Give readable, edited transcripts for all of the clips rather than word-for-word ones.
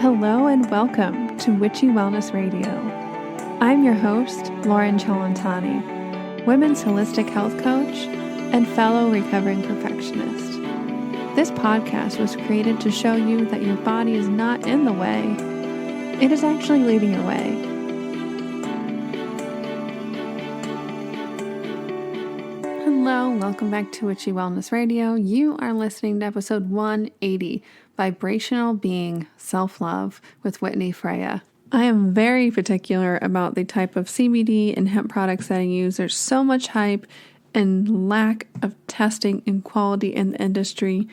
Hello and welcome to Witchy Wellness Radio. I'm your host, Lauren Chalantani, women's holistic health coach and fellow recovering perfectionist. This podcast was created to show you that your body is not in the way. It is actually leading your way. Hello, welcome back to Witchy Wellness Radio. You are listening to episode 180, Vibrational Being Self-Love with Whitney Freya. I am very particular about the type of CBD and hemp products that I use. There's so much hype and lack of testing and quality in the industry.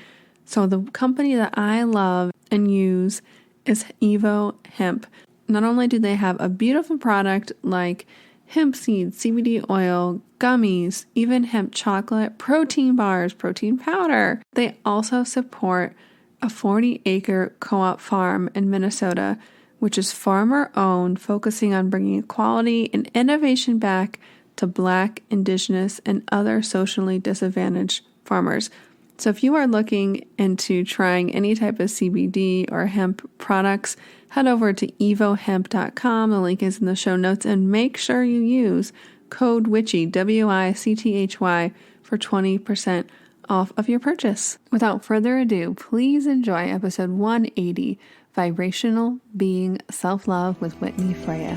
So the company that I love and use is Evo Hemp. Not only do they have a beautiful product like hemp seeds, CBD oil, gummies, even hemp chocolate, protein bars, protein powder, they also support a 40-acre co-op farm in Minnesota, which is farmer-owned, focusing on bringing equality and innovation back to Black, Indigenous, and other socially disadvantaged farmers. So if you are looking into trying any type of CBD or hemp products, head over to evohemp.com. The link is in the show notes, and make sure you use code WICHY, WICTHY, for 20% off of your purchase. Without further ado, please enjoy episode 180, Vibrational Being Self-Love with Whitney Freya.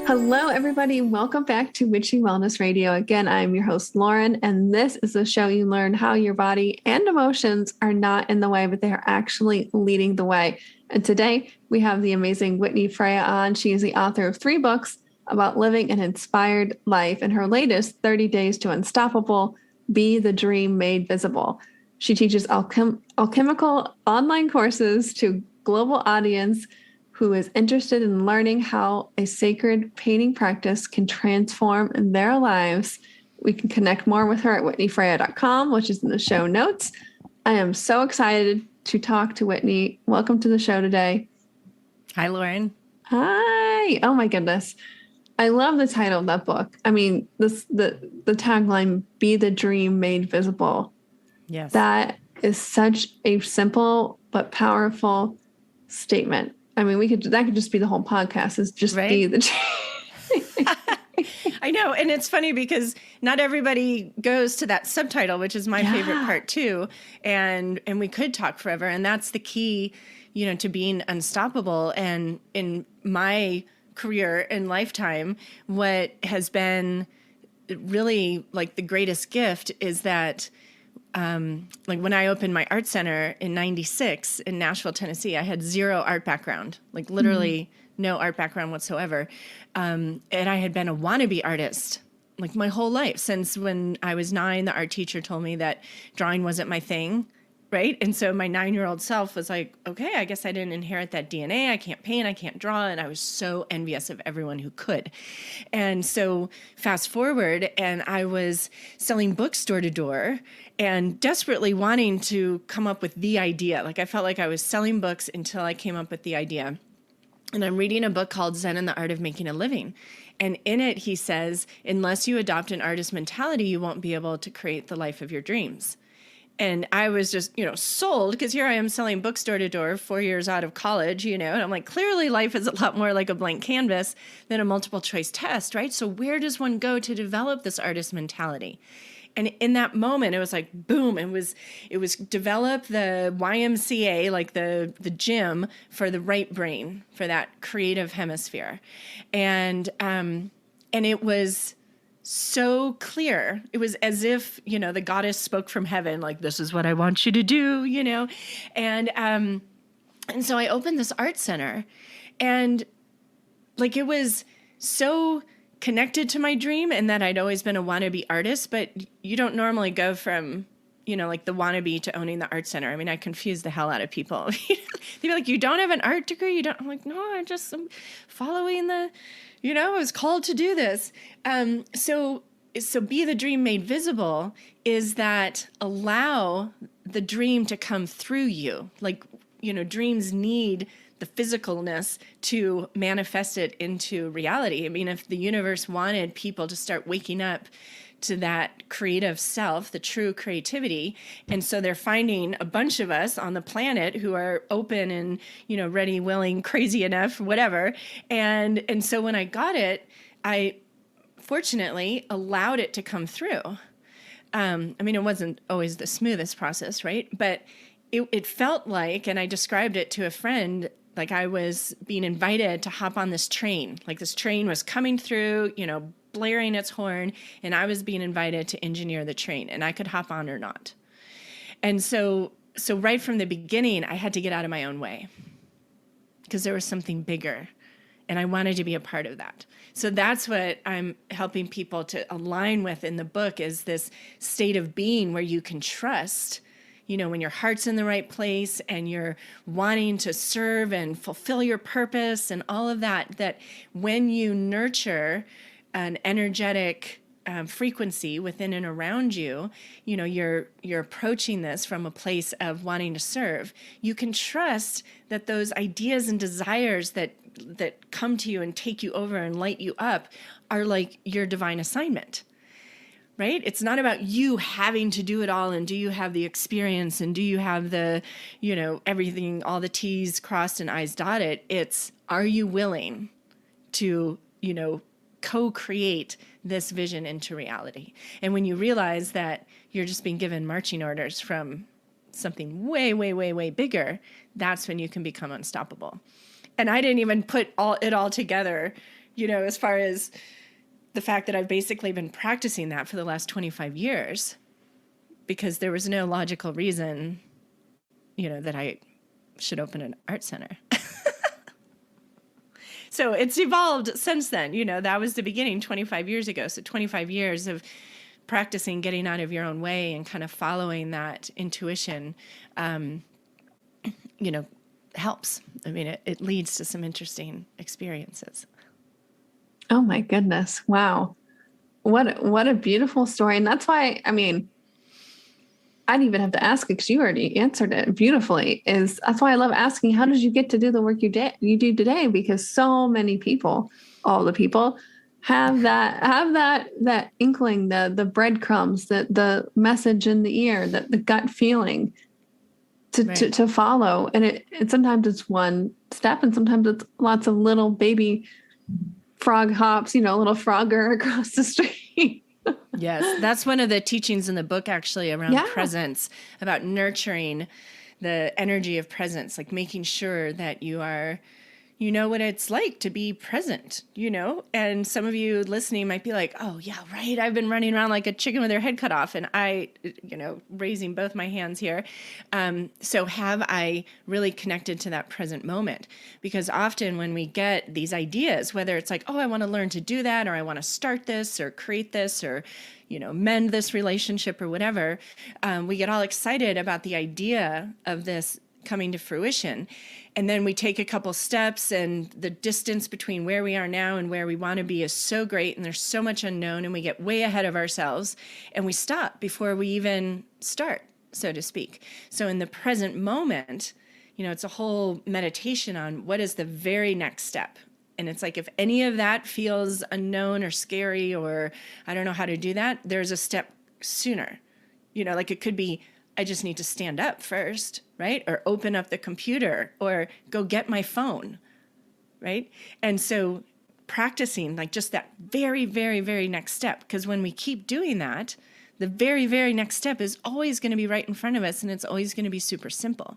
Hello, everybody. Welcome back to Witchy Wellness Radio. Again, I'm your host, Lauren, and this is the show you learn how your body and emotions are not in the way, but they are actually leading the way. And today we have the amazing Whitney Freya on. She is the author of 3 books about living an inspired life, and her latest, 30 Days to Unstoppable, Be the Dream Made Visible. She teaches alchemical online courses to a global audience who is interested in learning how a sacred painting practice can transform their lives. We can connect more with her at whitneyfreya.com, which is in the show notes. I am so excited to talk to Whitney. Welcome to the show today. Hi, Lauren. Hi. Oh my goodness. I love the title of that book. I mean, the tagline, Be the Dream Made Visible. Yes. That is such a simple but powerful statement. I mean, that could just be the whole podcast, is just right? Be the dream. I know. And it's funny because not everybody goes to that subtitle, which is my favorite part too. And we could talk forever. And that's the key, to being unstoppable. And in my career and lifetime, what has been really like the greatest gift is that like when I opened my art center in 96 in Nashville, Tennessee, I had 0 art background, like literally no art background whatsoever. And I had been a wannabe artist like my whole life. Since when I was 9, the art teacher told me that drawing wasn't my thing. Right. And so my 9-year-old self was like, okay, I guess I didn't inherit that DNA. I can't paint. I can't draw. And I was so envious of everyone who could. And so fast forward, and I was selling books door to door and desperately wanting to come up with the idea. Like I felt like I was selling books until I came up with the idea. And I'm reading a book called Zen and the Art of Making a Living. And in it, he says, unless you adopt an artist mentality, you won't be able to create the life of your dreams. And I was just, sold, because here I am selling books door to door, 4 years out of college, and I'm like, clearly life is a lot more like a blank canvas than a multiple choice test, right? So where does one go to develop this artist mentality? And in that moment, it was like, boom, it was develop the YMCA, like the gym for the right brain, for that creative hemisphere. And it was so clear. It was as if, the goddess spoke from heaven, like, this is what I want you to do, And so I opened this art center, and like, it was so connected to my dream, and that I'd always been a wannabe artist, but you don't normally go from, like the wannabe to owning the art center. I mean, I confuse the hell out of people. They'd be like, you don't have an art degree? You don't? I'm like, no, I'm following the, I was called to do this. So be the dream made visible is that allow the dream to come through you. Like, dreams need the physicalness to manifest it into reality. I mean, if the universe wanted people to start waking up to that creative self, the true creativity. And so they're finding a bunch of us on the planet who are open and, ready, willing, crazy enough, whatever. And so when I got it, I fortunately allowed it to come through. It wasn't always the smoothest process, right? But it felt like, and I described it to a friend, like I was being invited to hop on this train. Like this train was coming through, blaring its horn, and I was being invited to engineer the train, and I could hop on or not. And so right from the beginning, I had to get out of my own way because there was something bigger, and I wanted to be a part of that. So that's what I'm helping people to align with in the book, is this state of being where you can trust, when your heart's in the right place and you're wanting to serve and fulfill your purpose and all of that, that when you nurture an energetic frequency within and around you, you're approaching this from a place of wanting to serve. You can trust that those ideas and desires that come to you and take you over and light you up are like your divine assignment. Right? It's not about you having to do it all, and do you have the experience, and do you have the, everything, all the T's crossed and I's dotted. It's, are you willing to, co-create this vision into reality? And when you realize that you're just being given marching orders from something way, way, way, way bigger, that's when you can become unstoppable. And I didn't even put it all together, as far as the fact that I've basically been practicing that for the last 25 years, because there was no logical reason, that I should open an art center. So it's evolved since then. That was the beginning 25 years ago. So 25 years of practicing getting out of your own way and kind of following that intuition, helps. It leads to some interesting experiences. Oh my goodness. Wow. What a beautiful story. And that's why, I didn't even have to ask it because you already answered it beautifully. That's why I love asking, how did you get to do the work you do today? Because so many people, all the people have that inkling, the breadcrumbs, the message in the ear, the gut feeling to follow. And it sometimes it's one step, and sometimes it's lots of little baby frog hops, little frogger across the street. Yes, that's one of the teachings in the book, actually, around presence, about nurturing the energy of presence, like making sure that you are, what it's like to be present, and some of you listening might be like, oh yeah, right. I've been running around like a chicken with their head cut off, and I, raising both my hands here. So have I really connected to that present moment? Because often when we get these ideas, whether it's like, oh, I want to learn to do that, or I want to start this or create this, or, mend this relationship or whatever, we get all excited about the idea of this coming to fruition. And then we take a couple steps, and the distance between where we are now and where we want to be is so great, and there's so much unknown, and we get way ahead of ourselves, and we stop before we even start, so to speak. So in the present moment, it's a whole meditation on what is the very next step. And it's like, if any of that feels unknown or scary, or I don't know how to do that, there's a step sooner. Like it could be, I just need to stand up first, right? Or open up the computer, or go get my phone, right? And so practicing like just that very, very, very next step, because when we keep doing that, the very, very next step is always going to be right in front of us, and it's always going to be super simple.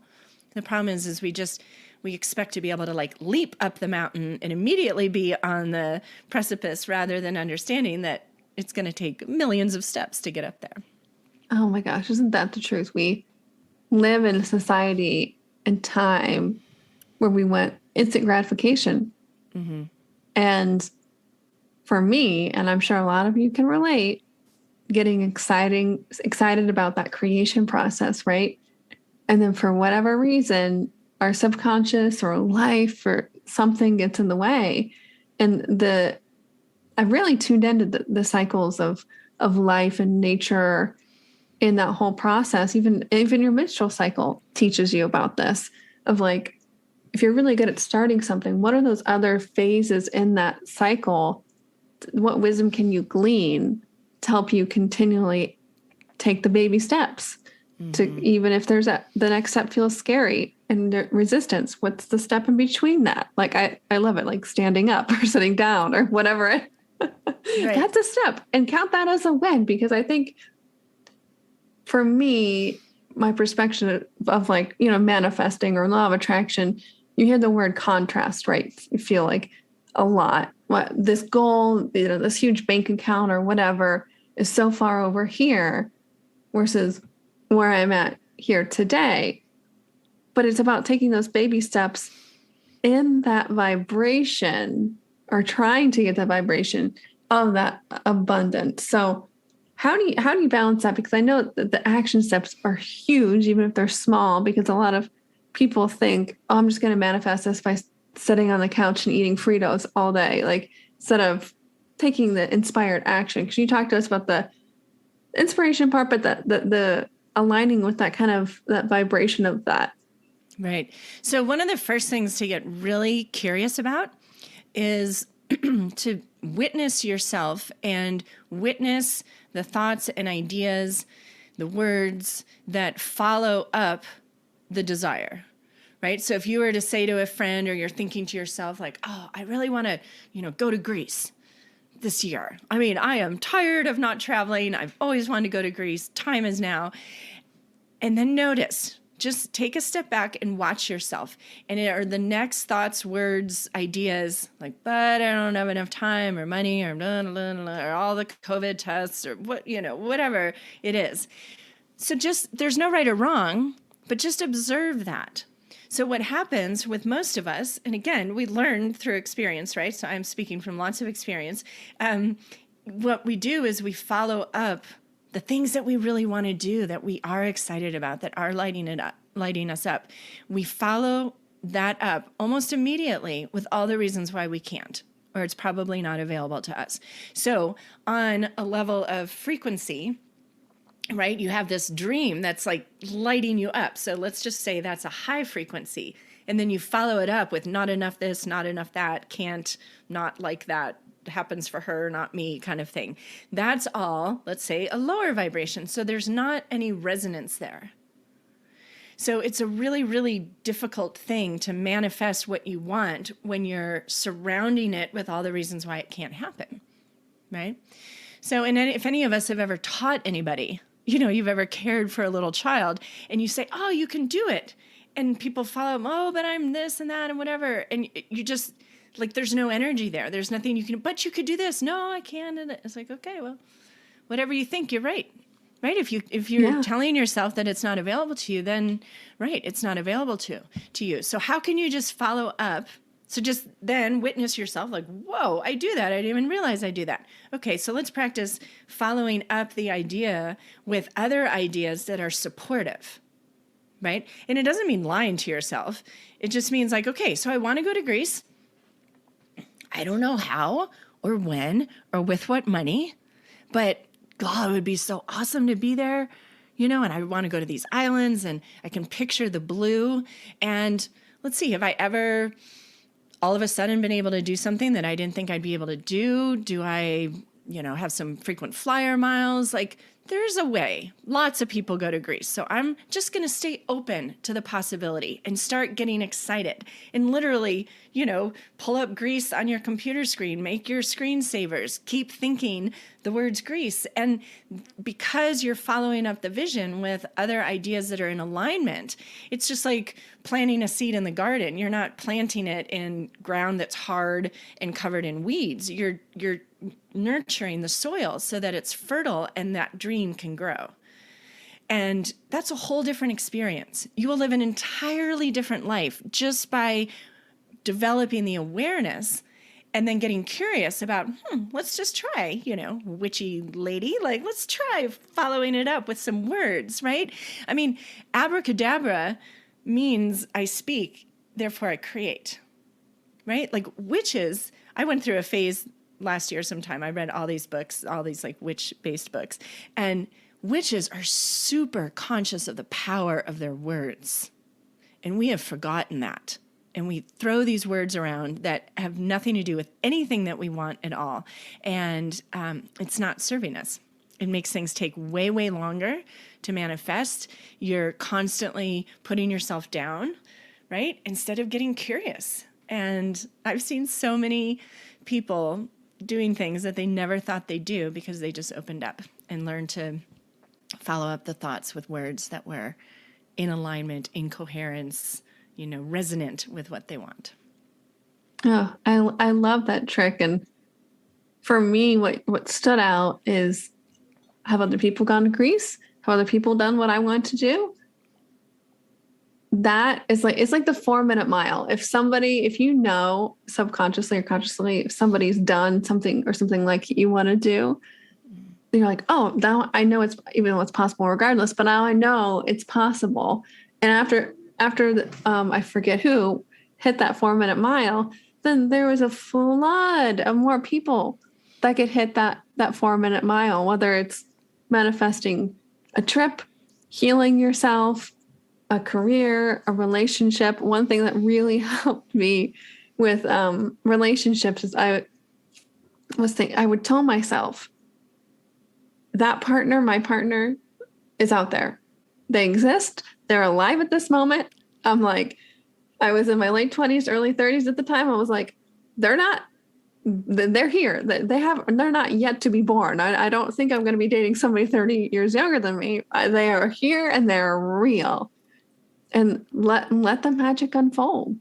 The problem is we expect to be able to like leap up the mountain and immediately be on the precipice, rather than understanding that it's going to take millions of steps to get up there. Oh my gosh, isn't that the truth? We live in a society and time where we want instant gratification. Mm-hmm. And for me, and I'm sure a lot of you can relate, getting excited about that creation process, right? And then for whatever reason, our subconscious or life or something gets in the way. And I've really tuned into the cycles of life and nature in that whole process. Even your menstrual cycle teaches you about this, of like, if you're really good at starting something, what are those other phases in that cycle? What wisdom can you glean to help you continually take the baby steps to, even if the next step feels scary and resistance, what's the step in between that? Like, I love it, like standing up or sitting down or whatever. That's a step, and count that as a win, because I think for me, my perspective of like, manifesting or law of attraction, you hear the word contrast, right? You feel like a lot. What this goal, this huge bank account or whatever is so far over here versus where I'm at here today. But it's about taking those baby steps in that vibration, or trying to get that vibration of that abundance. So how do you balance that? Because I know that the action steps are huge, even if they're small, because a lot of people think, oh, I'm just going to manifest this by sitting on the couch and eating Fritos all day, like, instead of taking the inspired action. Because you talked to us about the inspiration part, but the aligning with that kind of that vibration of that. Right. So one of the first things to get really curious about is to witness yourself and witness the thoughts and ideas, the words that follow up the desire, right? So if you were to say to a friend, or you're thinking to yourself like, oh, I really want to, go to Greece this year. I mean, I am tired of not traveling. I've always wanted to go to Greece. Time is now. And then notice, just take a step back and watch yourself. And are the next thoughts, words, ideas like, but I don't have enough time or money or blah, blah, blah, or all the COVID tests or whatever it is. So there's no right or wrong, but just observe that. So what happens with most of us, and again, we learn through experience, right? So I'm speaking from lots of experience. What we do is we follow up the things that we really want to do, that we are excited about, that are lighting us up. We follow that up almost immediately with all the reasons why we can't, or it's probably not available to us. So on a level of frequency, right, you have this dream that's like lighting you up. So let's just say that's a high frequency. And then you follow it up with not enough this, not enough that, can't, not like that, happens for her, not me, kind of thing. That's all, let's say, a lower vibration. So there's not any resonance there. So it's a really, really difficult thing to manifest what you want when you're surrounding it with all the reasons why it can't happen, right? So, and if any of us have ever taught anybody, you've ever cared for a little child, and you say, oh, you can do it. And people follow, oh, but I'm this and that and whatever. And you just, like, there's no energy there. There's nothing you can, but you could do this. No, I can't. And it's like, okay, well, whatever you think, you're right. Right? If you're telling yourself that it's not available to you, then right, it's not available to you. So how can you just follow up? So just then witness yourself like, whoa, I do that. I didn't even realize I do that. Okay, so let's practice following up the idea with other ideas that are supportive, right? And it doesn't mean lying to yourself. It just means like, okay, so I want to go to Greece. I don't know how or when or with what money, but God, it would be so awesome to be there, and I want to go to these islands, and I can picture the blue. And let's see, have I ever all of a sudden been able to do something that I didn't think I'd be able to do? Do I, have some frequent flyer miles? Like, there's a way. Lots of people go to Greece. So I'm just going to stay open to the possibility and start getting excited and literally, pull up Greece on your computer screen, make your screensavers, keep thinking the words Greece. And because you're following up the vision with other ideas that are in alignment, it's just like planting a seed in the garden. You're not planting it in ground that's hard and covered in weeds. You're nurturing the soil so that it's fertile and that dream can grow. And that's a whole different experience. You will live an entirely different life just by developing the awareness and then getting curious about, let's just try, witchy lady, like, let's try following it up with some words, right? I mean, abracadabra means I speak, therefore I create, right? Like witches, I went through a phase last year sometime. I read all these books, all these like witch-based books, and witches are super conscious of the power of their words. And we have forgotten that. And we throw these words around that have nothing to do with anything that we want at all. And it's not serving us. It makes things take way, way longer to manifest. You're constantly putting yourself down, right? Instead of getting curious. And I've seen so many people doing things that they never thought they'd do because they just opened up and learned to follow up the thoughts with words that were in alignment, in coherence, resonant with what they want. Oh, I love that trick. And for me, what stood out is, have other people gone to Greece? Have other people done what I want to do? That is it's like the 4-minute mile. If subconsciously or consciously, if somebody's done something or something like you want to do, you're like, oh, now I know it's, even though it's possible regardless, but now I know it's possible. And after I forget who hit that 4-minute mile, then there was a flood of more people that could hit that 4-minute mile, whether it's manifesting a trip, healing yourself, a career, a relationship. One thing that really helped me with relationships is I would tell myself, that partner, my partner, is out there. They exist. They're alive at this moment. I'm like, I was in my late 20s, early 30s at the time. I was like, they're here. They're not yet to be born. I don't think I'm going to be dating somebody 30 years younger than me. They are here and they're real. And let the magic unfold.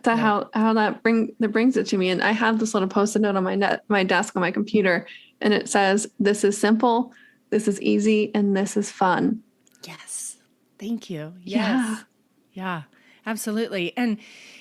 How that brings it to me. And I have this little Post-it note on my desk on my computer, and it says, "This is simple, this is easy, and this is fun." Yes, thank you. Yes, yeah, absolutely. And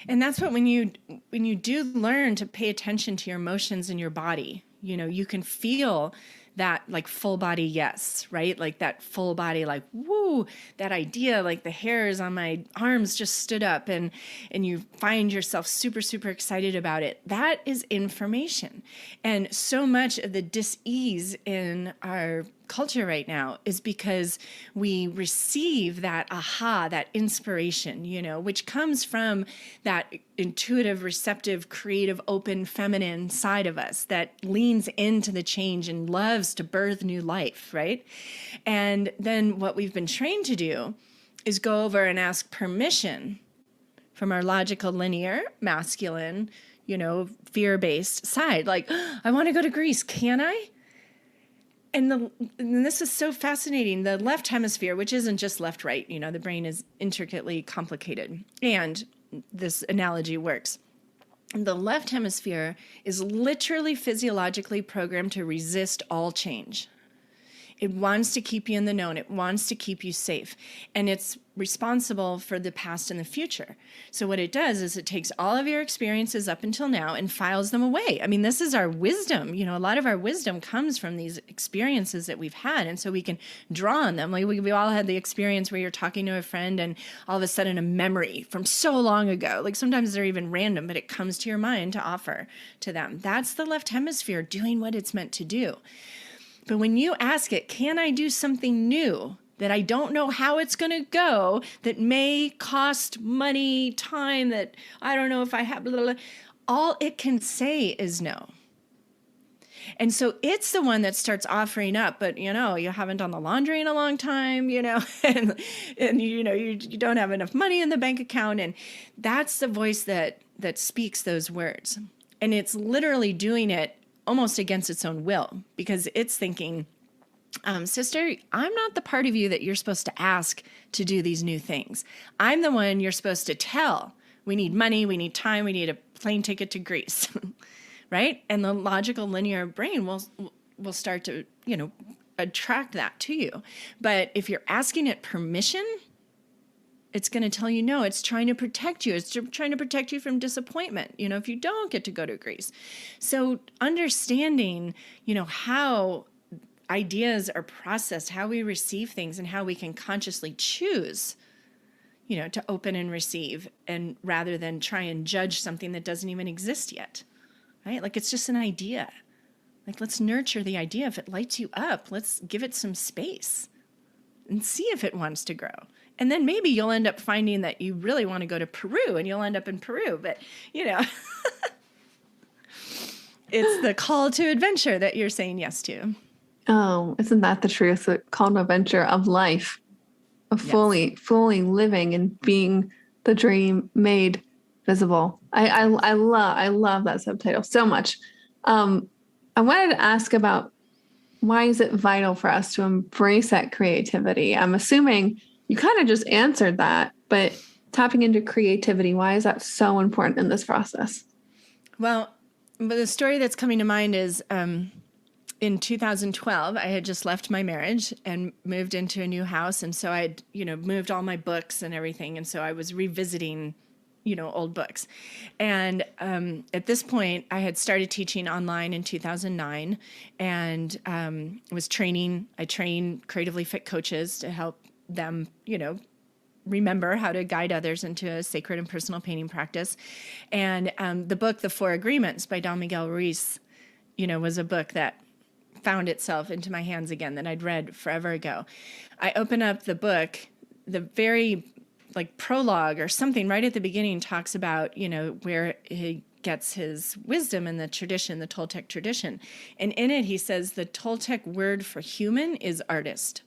that's what when you do learn to pay attention to your emotions in your body, you can feel that like full body yes, right? Like that full body, like, woo, that idea, like the hairs on my arms just stood up and you find yourself super, super excited about it. That is information. And so much of the dis-ease in our culture right now is because we receive that aha, that inspiration, which comes from that intuitive, receptive, creative, open, feminine side of us that leans into the change and loves to birth new life, right? And then what we've been trained to do is go over and ask permission from our logical, linear, masculine, fear-based side. Like, I want to go to Greece. Can I? And this is so fascinating. The left hemisphere, which isn't just left, right, the brain is intricately complicated. And this analogy works. The left hemisphere is literally physiologically programmed to resist all change. It wants to keep you in the known. It wants to keep you safe. And it's responsible for the past and the future. So what it does is it takes all of your experiences up until now and files them away. I mean, this is our wisdom. A lot of our wisdom comes from these experiences that we've had. And so we can draw on them. Like we all had the experience where you're talking to a friend and all of a sudden a memory from so long ago. Like sometimes they're even random, but it comes to your mind to offer to them. That's the left hemisphere doing what it's meant to do. But when you ask it, can I do something new that I don't know how it's going to go, that may cost money, time, that I don't know if I have, blah, blah, blah, all it can say is no. And so it's the one that starts offering up, but you haven't done the laundry in a long time, and you don't have enough money in the bank account. And that's the voice that speaks those words. And it's literally doing it almost against its own will, because it's thinking, sister, I'm not the part of you that you're supposed to ask to do these new things. I'm the one you're supposed to tell. We need money, we need time, we need a plane ticket to Greece, right? And the logical linear brain will start to, attract that to you. But if you're asking it permission, it's going to tell you no. It's trying to protect you. It's trying to protect you from disappointment, if you don't get to go to Greece. So understanding, how ideas are processed, how we receive things, and how we can consciously choose, to open and receive, and rather than try and judge something that doesn't even exist yet, right? Like it's just an idea. Like let's nurture the idea. If it lights you up, let's give it some space and see if it wants to grow. And then maybe you'll end up finding that you really want to go to Peru and you'll end up in Peru. But, it's the call to adventure that you're saying yes to. Oh, isn't that the truth? The call to adventure of life, of Yes. fully living and being the dream made visible. I love that subtitle so much. I wanted to ask about why is it vital for us to embrace that creativity? I'm assuming you kind of just answered that, but tapping into creativity, why is that so important in this process? Well, but the story that's coming to mind is in 2012, I had just left my marriage and moved into a new house. And so I'd, moved all my books and everything. And so I was revisiting, old books. And at this point, I had started teaching online in 2009 and was training. I trained creatively fit coaches to help them, remember how to guide others into a sacred and personal painting practice. And the book, The Four Agreements by Don Miguel Ruiz, was a book that found itself into my hands again that I'd read forever ago. I open up the book, the very prologue or something right at the beginning talks about, where he gets his wisdom in the tradition, the Toltec tradition. And in it, he says the Toltec word for human is artist.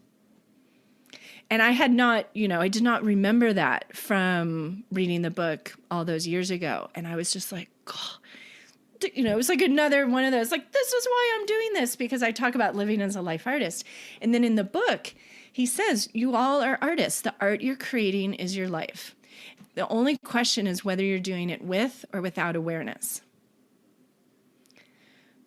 And I had not, I did not remember that from reading the book all those years ago. And I was just like, God, it was like another one of those, this is why I'm doing this, because I talk about living as a life artist. And then in the book, he says, you all are artists. The art you're creating is your life. The only question is whether you're doing it with or without awareness.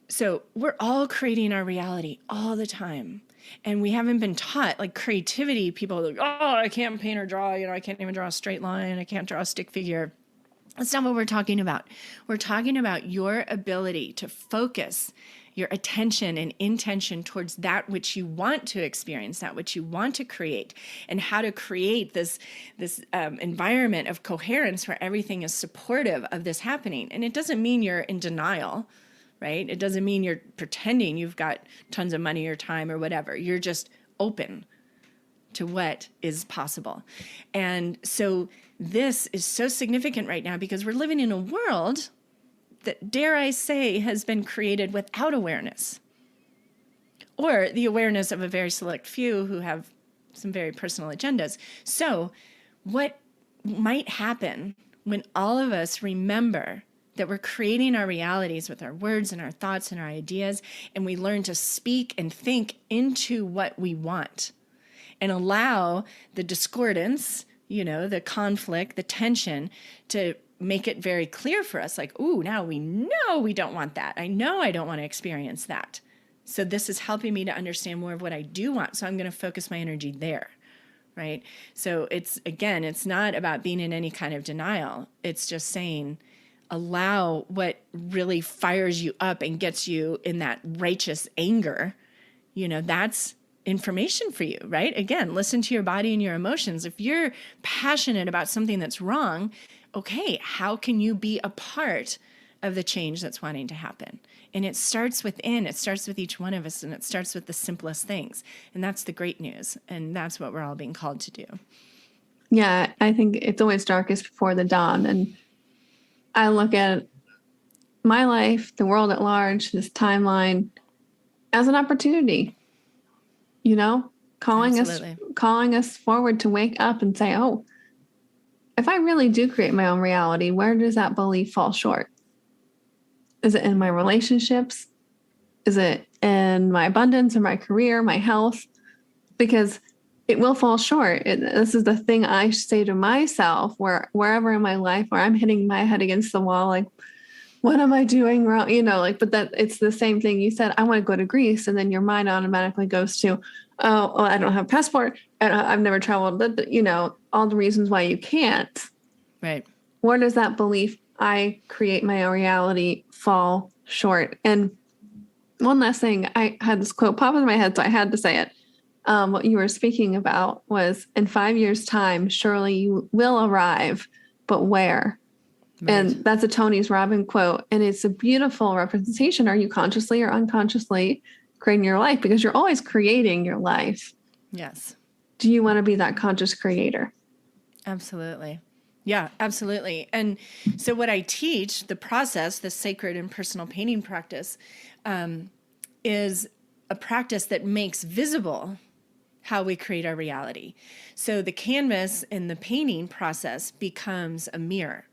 So we're all creating our reality all the time. And we haven't been taught, creativity. People are like, oh, I can't paint or draw. I can't even draw a straight line. I can't draw a stick figure. That's not what we're talking about. We're talking about your ability to focus your attention and intention towards that which you want to experience, that which you want to create, and how to create this environment of coherence where everything is supportive of this happening. And it doesn't mean you're in denial, right? It doesn't mean you're pretending you've got tons of money or time or whatever. You're just open to what is possible. And so this is so significant right now because we're living in a world that, dare I say, has been created without awareness, or the awareness of a very select few who have some very personal agendas. So what might happen when all of us remember that we're creating our realities with our words and our thoughts and our ideas, and we learn to speak and think into what we want and allow the discordance, the conflict, the tension to make it very clear for us, ooh, now we know we don't want that. I know I don't want to experience that. So this is helping me to understand more of what I do want. So I'm going to focus my energy there, right? So it's not about being in any kind of denial. It's just saying, allow what really fires you up and gets you in that righteous anger. That's information for you, right? Again, listen to your body and your emotions. If you're passionate about something that's wrong, okay, how can you be a part of the change that's wanting to happen? And it starts within, it starts with each one of us, and it starts with the simplest things. And that's the great news. And that's what we're all being called to do. Yeah, I think it's always darkest before the dawn. And I look at my life, the world at large, this timeline as an opportunity, calling us forward to wake up and say, oh, if I really do create my own reality, where does that belief fall short? Is it in my relationships? Is it in my abundance or my career, my health? Because it will fall short. This is the thing I say to myself wherever in my life where I'm hitting my head against the wall, what am I doing wrong? But that it's the same thing you said, I want to go to Greece. And then your mind automatically goes to, oh, I don't have a passport. And I've never traveled, all the reasons why you can't. Right. Where does that belief, I create my own reality, fall short? And one last thing, I had this quote pop into my head, so I had to say it. What you were speaking about was, in 5 years' time, surely you will arrive, but where? Right. And that's a Tony's Robin quote. And it's a beautiful representation. Are you consciously or unconsciously creating your life? Because you're always creating your life. Yes. Do you want to be that conscious creator? Absolutely. Yeah, absolutely. And so what I teach, the process, the sacred and personal painting practice, is a practice that makes visible how we create our reality. So the canvas in the painting process becomes a mirror.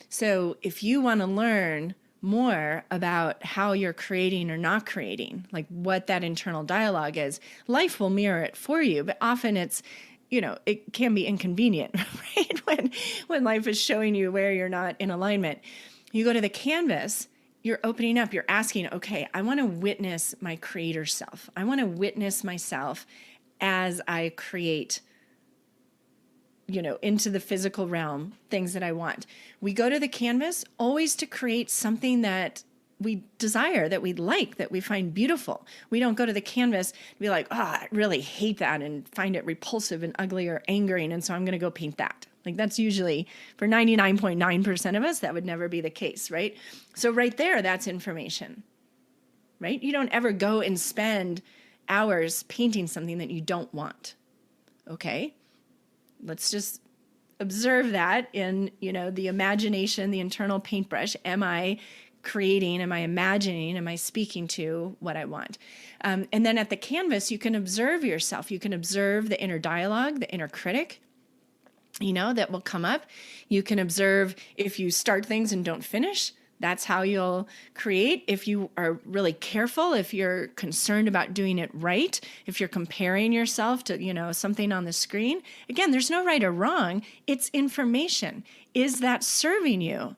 So if you want to learn more about how you're creating or not creating, like what that internal dialogue is, life will mirror it for you. But often it's, it can be inconvenient, right? When life is showing you where you're not in alignment. You go to the canvas, you're opening up, you're asking, okay, I want to witness my creator self. I want to witness myself as I create, into the physical realm, things that I want. We go to the canvas always to create something that we desire, that we like, that we find beautiful. We don't go to the canvas and be like, I really hate that and find it repulsive and ugly or angering, and so I'm going to go paint that. Like that's usually, for 99.9% of us, that would never be the case, right? So right there, that's information, right? You don't ever go and spend hours painting something that you don't want, okay? Let's just observe that in, the imagination, the internal paintbrush. Am I creating? Am I imagining? Am I speaking to what I want? And then at the canvas, you can observe yourself. You can observe the inner dialogue, the inner critic, that will come up. You can observe if you start things and don't finish. That's how you'll create. If you are really careful, if you're concerned about doing it right, if you're comparing yourself to, something on the screen, again, there's no right or wrong. It's information. Is that serving you,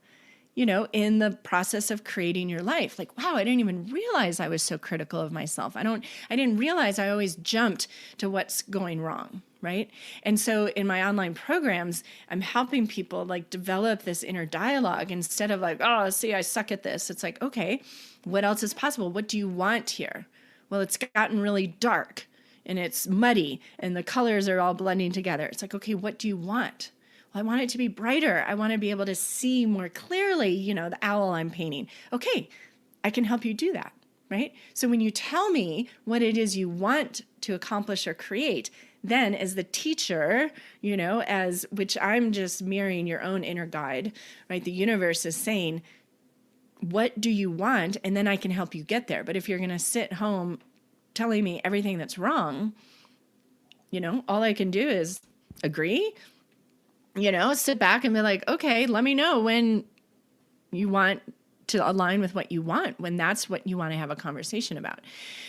in the process of creating your life? Like, wow, I didn't even realize I was so critical of myself. I didn't realize I always jumped to what's going wrong. Right. And so in my online programs, I'm helping people like develop this inner dialogue instead of like, oh, see, I suck at this. It's like, okay, what else is possible? What do you want here? Well, it's gotten really dark and it's muddy and the colors are all blending together. It's like, okay, what do you want? Well, I want it to be brighter. I want to be able to see more clearly, the owl I'm painting. Okay, I can help you do that. Right. So when you tell me what it is you want to accomplish or create, then as the teacher, as which I'm just mirroring your own inner guide, right? The universe is saying, what do you want? And then I can help you get there. But if you're going to sit home telling me everything that's wrong, all I can do is agree, sit back and be like, okay, let me know when you want to align with what you want, when that's what you want to have a conversation about.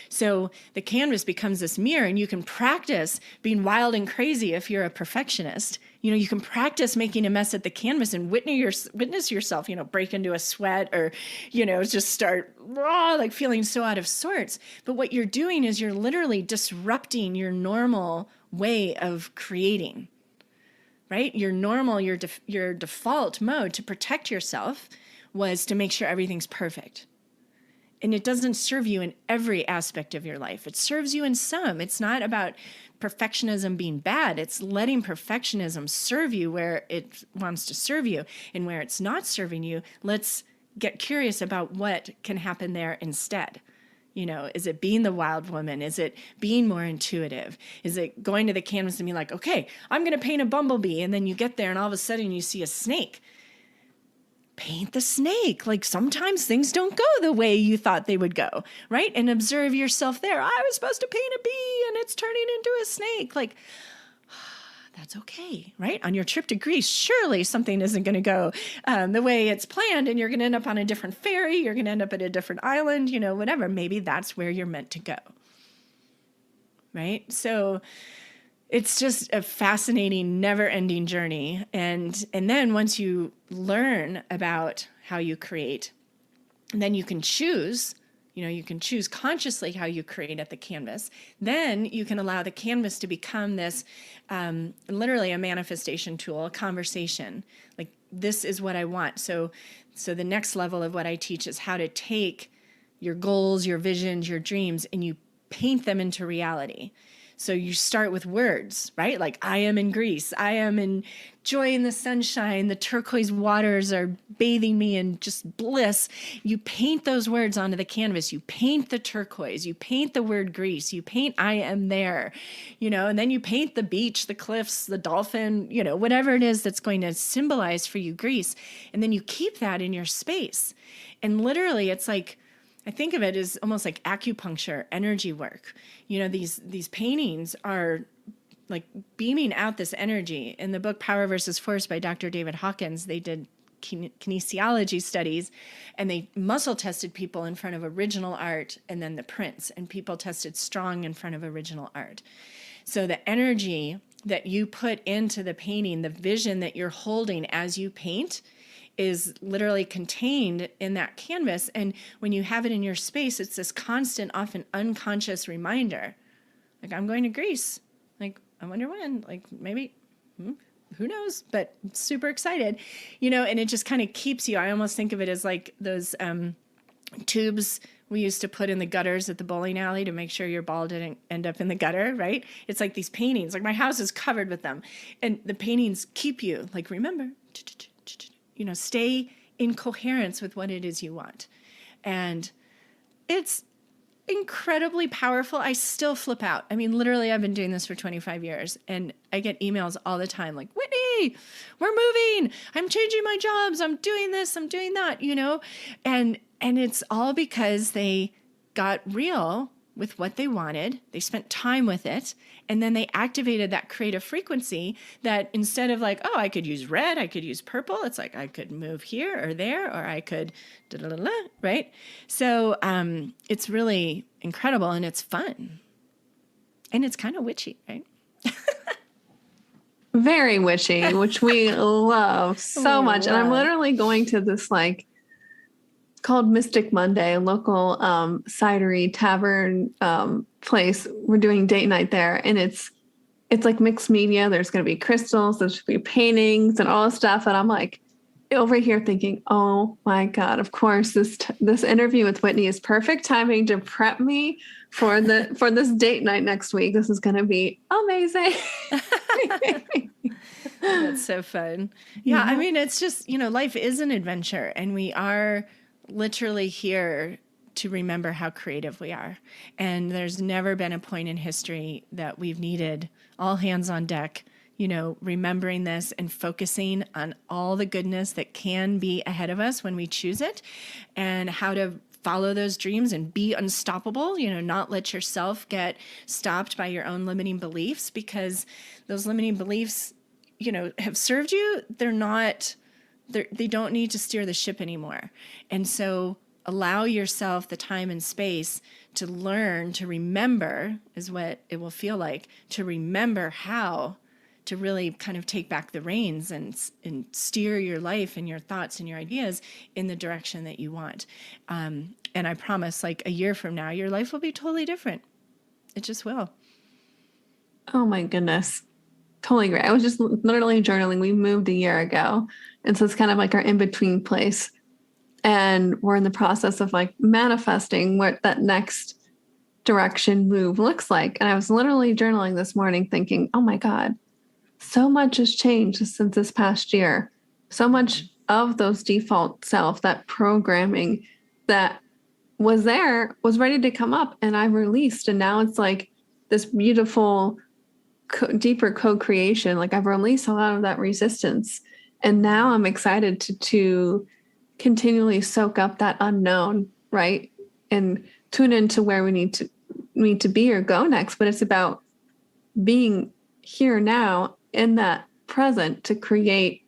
So the canvas becomes this mirror, and you can practice being wild and crazy if you're a perfectionist. You can practice making a mess at the canvas and witness yourself, break into a sweat or, just start like feeling so out of sorts. But what you're doing is you're literally disrupting your normal way of creating, right? Your normal, your default mode to protect yourself was to make sure everything's perfect. And it doesn't serve you in every aspect of your life. It serves you in some. It's not about perfectionism being bad. It's letting perfectionism serve you where it wants to serve you. And where it's not serving you, let's get curious about what can happen there instead. Is it being the wild woman? Is it being more intuitive? Is it going to the canvas and be like, okay, I'm going to paint a bumblebee. And then you get there and all of a sudden you see a snake. Paint the snake. Like sometimes things don't go the way you thought they would go, right? And observe yourself there. I was supposed to paint a bee and it's turning into a snake. Like, that's okay, right? On your trip to Greece, surely something isn't going to go the way it's planned and you're going to end up on a different ferry. You're going to end up at a different island, whatever. Maybe that's where you're meant to go, right? So it's just a fascinating, never-ending journey. And then once you learn about how you create, then you can choose, you can choose consciously how you create at the canvas. Then you can allow the canvas to become this literally a manifestation tool, a conversation. Like, this is what I want. So the next level of what I teach is how to take your goals, your visions, your dreams, and you paint them into reality. So you start with words, right? Like, I am in Greece. I am enjoying the sunshine. The turquoise waters are bathing me in just bliss. You paint those words onto the canvas. You paint the turquoise. You paint the word Greece. You paint I am there, and then you paint the beach, the cliffs, the dolphin, whatever it is that's going to symbolize for you Greece. And then you keep that in your space. And literally it's like I think of it as almost like acupuncture, energy work. These paintings are like beaming out this energy. In the book Power versus Force by Dr. David Hawkins, they did kinesiology studies, and they muscle tested people in front of original art and then the prints, and people tested strong in front of original art. So the energy that you put into the painting, the vision that you're holding as you paint, is literally contained in that canvas. And when you have it in your space, it's this constant, often unconscious reminder. Like, I'm going to Greece. Like, I wonder when. Like, maybe, who knows? But super excited, and it just kind of keeps you. I almost think of it as like those tubes we used to put in the gutters at the bowling alley to make sure your ball didn't end up in the gutter, right? It's like these paintings. Like, my house is covered with them. And the paintings keep you, like, remember, stay in coherence with what it is you want. And it's incredibly powerful. I still flip out. I mean, literally, I've been doing this for 25 years, and I get emails all the time like, Whitney, we're moving. I'm changing my jobs. I'm doing this. I'm doing that, and it's all because they got real with what they wanted. They spent time with it, and then they activated that creative frequency that instead of like, oh, I could use red, I could use purple. It's like, I could move here or there, or I could, right? So it's really incredible, and it's fun. And it's kind of witchy, right? Very witchy, which we love so much. And I'm literally going to this called Mystic Monday, a local cidery tavern place. We're doing date night there, and it's like mixed media. There's going to be crystals, there's going to be paintings and all this stuff. And I'm like over here thinking, oh my God, of course this interview with Whitney is perfect timing to prep me for this date night next week. This is going to be amazing. That's so fun. Yeah, I mean, it's just, life is an adventure, and we are literally here to remember how creative we are. And there's never been a point in history that we've needed all hands on deck, remembering this and focusing on all the goodness that can be ahead of us when we choose it, and how to follow those dreams and be unstoppable, not let yourself get stopped by your own limiting beliefs, because those limiting beliefs, have served you. They don't need to steer the ship anymore. And so allow yourself the time and space to learn, to remember, is what it will feel like, to remember how to really kind of take back the reins and steer your life and your thoughts and your ideas in the direction that you want. And I promise, like a year from now, your life will be totally different. It just will. Oh my goodness. Totally great. I was just literally journaling. We moved a year ago. And so it's kind of like our in-between place. And we're in the process of like manifesting what that next direction move looks like. And I was literally journaling this morning thinking, oh my God, so much has changed since this past year. So much of those default self, that programming that was there, was ready to come up, and I released. And now it's like this beautiful deeper co-creation. Like, I've released a lot of that resistance, and now I'm excited to continually soak up that unknown, right? And tune into where we need to be or go next. But it's about being here now in that present to create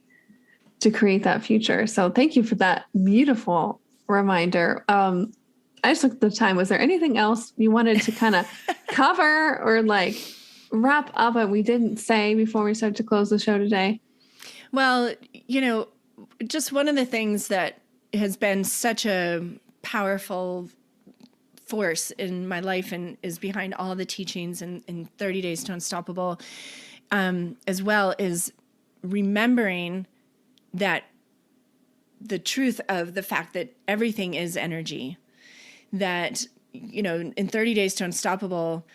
that future. So thank you for that beautiful reminder. I just looked at the time. Was there anything else you wanted to kind of cover or like wrap up that we didn't say before we start to close the show today? Well, just one of the things that has been such a powerful force in my life and is behind all the teachings in 30 Days to Unstoppable, as well, is remembering that the truth of the fact that everything is energy. That, in 30 Days to Unstoppable,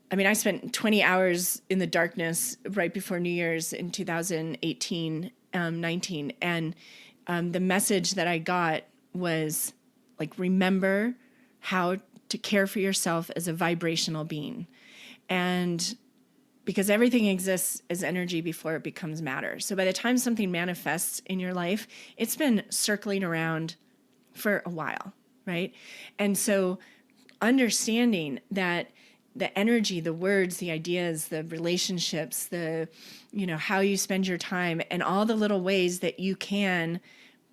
I mean, I spent 20 hours in the darkness right before New Year's in 2018, 19. And the message that I got was like, remember how to care for yourself as a vibrational being. And because everything exists as energy before it becomes matter. So by the time something manifests in your life, it's been circling around for a while. right? And so understanding that the energy, the words, the ideas, the relationships, how you spend your time, and all the little ways that you can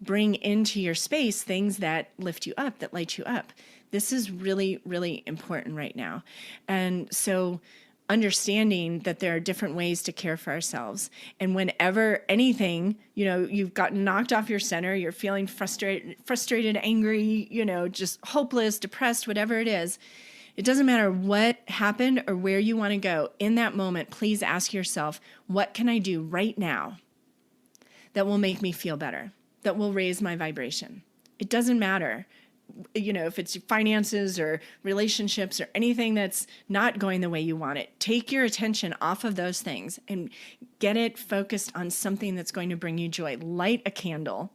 bring into your space things that lift you up, that light you up. This is really, really important right now. And so understanding that there are different ways to care for ourselves. And whenever anything, you've gotten knocked off your center, you're feeling frustrated, angry, just hopeless, depressed, whatever it is, it doesn't matter what happened or where you want to go. In that moment, please ask yourself, what can I do right now that will make me feel better, that will raise my vibration? It doesn't matter, if it's finances or relationships or anything that's not going the way you want it. Take your attention off of those things and get it focused on something that's going to bring you joy. Light a candle,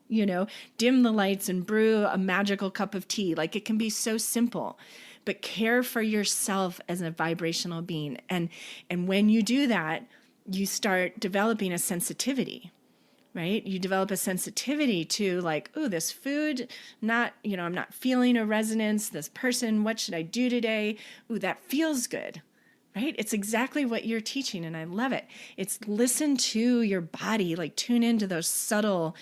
dim the lights and brew a magical cup of tea. Like, it can be so simple. But care for yourself as a vibrational being. And when you do that, you start developing a sensitivity, right? You develop a sensitivity to like, oh, this food, I'm not feeling a resonance. This person, what should I do today? Ooh, that feels good, right? It's exactly what you're teaching, and I love it. It's listen to your body, like tune into that subtle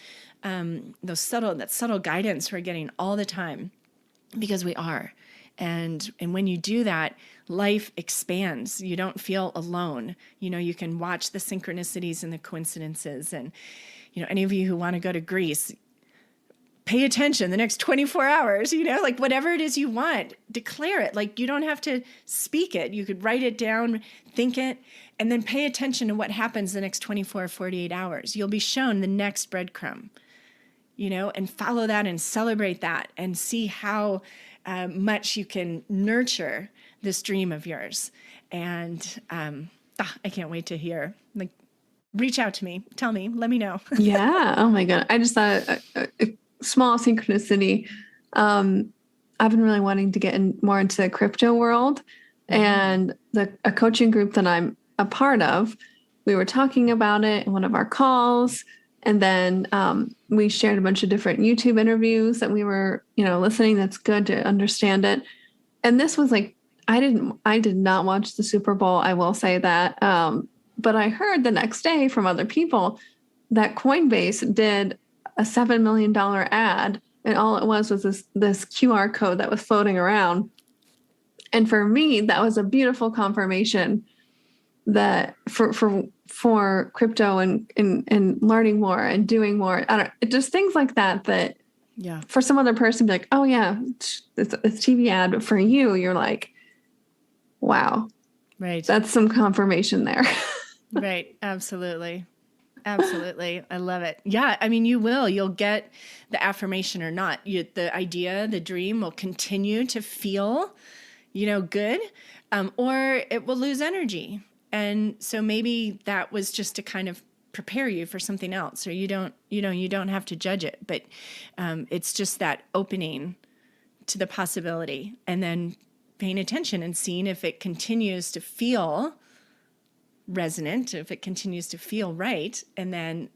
guidance we're getting all the time, because we are. And when you do that, life expands. You don't feel alone. You can watch the synchronicities and the coincidences. And, any of you who want to go to Greece, pay attention the next 24 hours, like whatever it is you want, declare it. Like, you don't have to speak it. You could write it down, think it, and then pay attention to what happens the next 24 or 48 hours. You'll be shown the next breadcrumb, and follow that and celebrate that and see how much you can nurture this dream of yours. And I can't wait to hear. Like, reach out to me, tell me, let me know. Yeah. Oh my God. I just thought a small synchronicity. I've been really wanting to get more into the crypto world, and a coaching group that I'm a part of, we were talking about it in one of our calls. And then we shared a bunch of different YouTube interviews that we were, listening. That's good to understand it. And this was like, I did not watch the Super Bowl. I will say that. But I heard the next day from other people that Coinbase did a $7 million ad. And all it was this QR code that was floating around. And for me, that was a beautiful confirmation that for crypto and learning more and doing more. Just things like that yeah, for some other person be like, oh yeah, it's a TV ad. But for you, you're like, wow, right. That's some confirmation there. Right. Absolutely. Absolutely. I love it. Yeah. I mean, you'll get the affirmation or not. The idea, the dream will continue to feel, good, or it will lose energy. And so maybe that was just to kind of prepare you for something else, or you don't have to judge it, but it's just that opening to the possibility, and then paying attention and seeing if it continues to feel resonant, if it continues to feel right, and then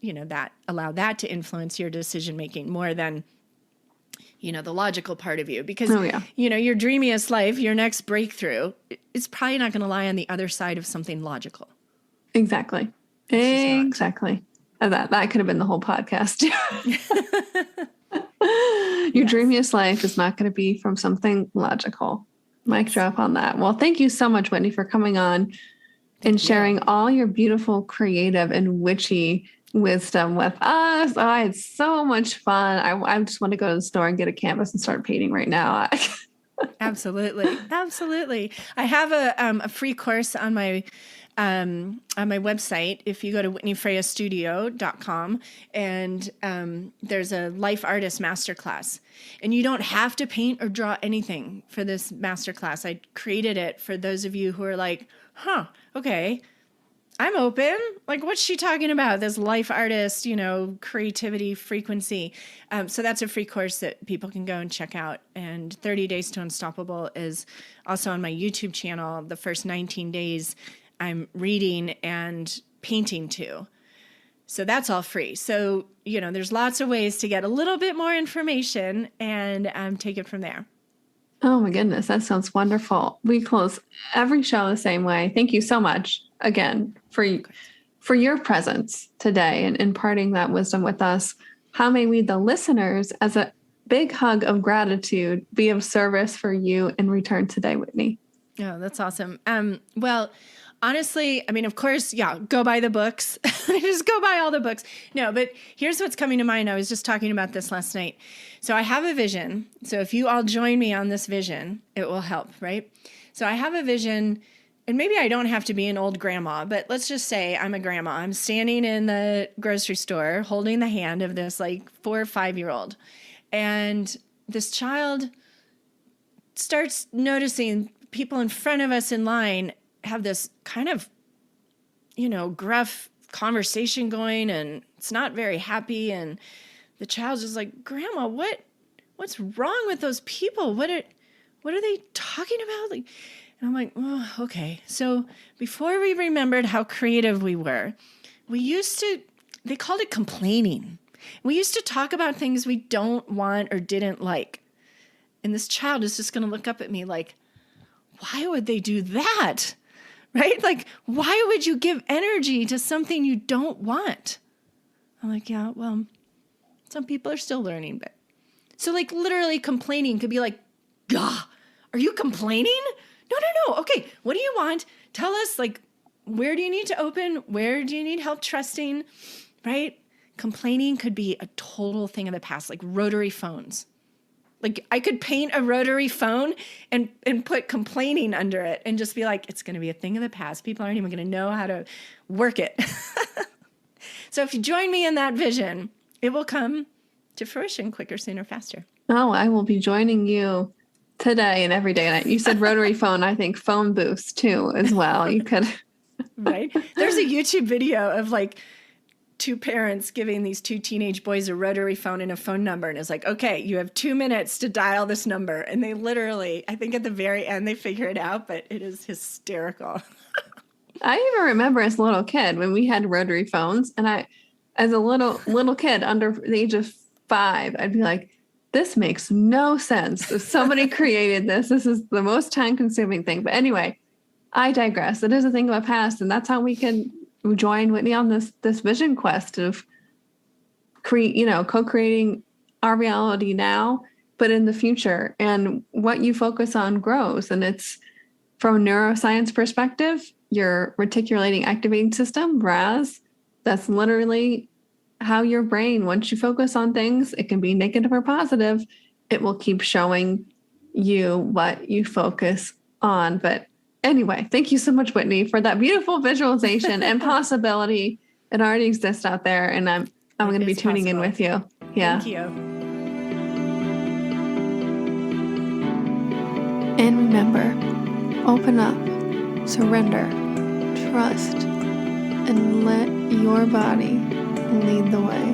that allow that to influence your decision making more than the logical part of you, because your dreamiest life, your next breakthrough, it's probably not going to lie on the other side of something logical. Exactly. That could have been the whole podcast. Your dreamiest life is not going to be from something logical. Mic drop on that. Well, thank you so much, Whitney, for coming on and sharing all your beautiful, creative, and witchy wisdom with us. Oh, I had so much fun. I just want to go to the store and get a canvas and start painting right now. Absolutely. Absolutely. I have a free course on my website. If you go to whitneyfreyastudio.com, and there's a life artist masterclass, and you don't have to paint or draw anything for this masterclass. I created it for those of you who are like, okay, I'm open. Like, what's she talking about? This life artist, creativity, frequency. So that's a free course that people can go and check out. And 30 Days to Unstoppable is also on my YouTube channel. The first 19 days I'm reading and painting to. So that's all free. So, there's lots of ways to get a little bit more information and take it from there. Oh my goodness, that sounds wonderful. We close every show the same way. Thank you so much again for your presence today and imparting that wisdom with us. How may we, the listeners, as a big hug of gratitude, be of service for you in return today, Whitney? Oh, that's awesome. Well, honestly, of course, go buy the books. Just go buy all the books. No, but here's what's coming to mind. I was just talking about this last night. So I have a vision. So if you all join me on this vision, it will help, right? So I have a vision, and maybe I don't have to be an old grandma, but let's just say I'm a grandma. I'm standing in the grocery store holding the hand of this 4 or 5-year-old. And this child starts noticing people in front of us in line have this kind of, gruff conversation going, and it's not very happy. And the child's just like, Grandma, what's wrong with those people? What are they talking about? And I'm like, oh, okay. So before we remembered how creative we were, they called it complaining. We used to talk about things we don't want or didn't like. And this child is just going to look up at me like, why would they do that? Right? Why would you give energy to something you don't want? I'm like, yeah, well, some people are still learning, but so literally complaining could be like, gah, are you complaining? No. Okay. What do you want? Tell us, where do you need to open? Where do you need help trusting? Right? Complaining could be a total thing of the past, like rotary phones. I could paint a rotary phone and put complaining under it and just be like, it's going to be a thing of the past. People aren't even going to know how to work it. So if you join me in that vision, it will come to fruition quicker, sooner, faster. Oh, I will be joining you today and every day. And you said rotary phone. I think phone booths too, as well. You could. Right. There's a YouTube video of 2 parents giving these 2 teenage boys a rotary phone and a phone number. And it's like, okay, you have 2 minutes to dial this number. And they literally, I think at the very end, they figure it out, but it is hysterical. I even remember as a little kid when we had rotary phones, and as a little kid under the age of 5, I'd be like, this makes no sense. If somebody created this is the most time consuming thing. But anyway, I digress. It is a thing of the past. And that's how we can join Whitney on this vision quest of co-creating our reality now, but in the future. And what you focus on grows. And it's from a neuroscience perspective, your reticulating activating system, RAS, that's literally how your brain, once you focus on things, it can be negative or positive, it will keep showing you what you focus on. But anyway, thank you so much, Whitney, for that beautiful visualization and possibility. It already exists out there, and I'm going to be tuning in with you. Yeah. Thank you. And remember, open up, surrender, trust, and let your body lead the way.